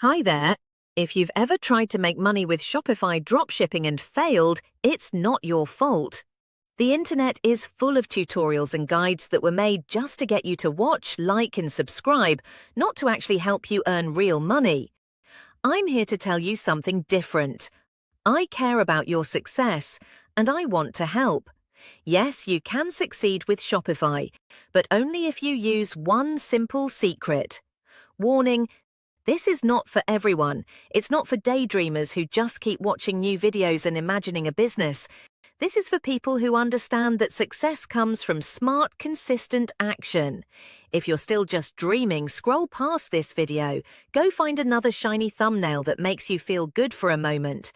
Hi there. If you've ever tried to make money with Shopify dropshipping and failed, it's not your fault. The internet is full of tutorials and guides that were made just to get you to watch, like, and subscribe, not to actually help you earn real money. I'm here to tell you something different. I care about your success, and I want to help. Yes, you can succeed with Shopify, but only if you use one simple secret. Warning: this is not for everyone. It's not for daydreamers who just keep watching new videos and imagining a business. This is for people who understand that success comes from smart, consistent action. If you're still just dreaming, scroll past this video. Go find another shiny thumbnail that makes you feel good for a moment.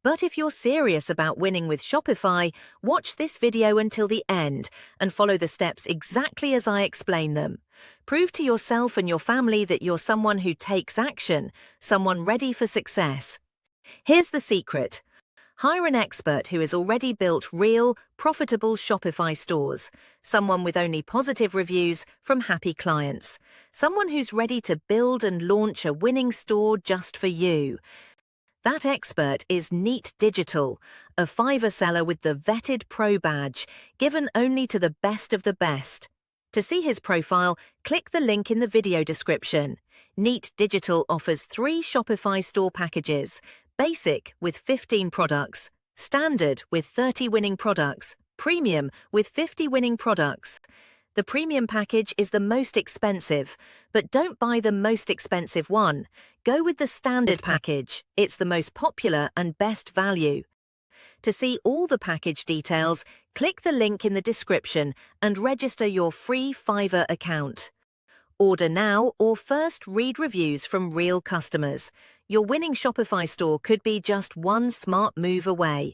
But if you're serious about winning with Shopify, watch this video until the end and follow the steps exactly as I explain them. Prove to yourself and your family that you're someone who takes action, someone ready for success. Here's the secret. Hire an expert who has already built real, profitable Shopify stores, someone with only positive reviews from happy clients, someone who's ready to build and launch a winning store just for you. That expert is Neat Digital, a Fiverr seller with the VettedPro badge, given only to the best of the best. To see his profile, click the link in the video description. Neat Digital offers 3 Shopify store packages: Basic with 15 products, Standard with 30 winning products, Premium with 50 winning products. The premium package is the most expensive, but don't buy the most expensive one. Go with the standard package. It's the most popular and best value. To see all the package details, click the link in the description and register your free Fiverr account. Order now or first read reviews from real customers. Your winning Shopify store could be just one smart move away.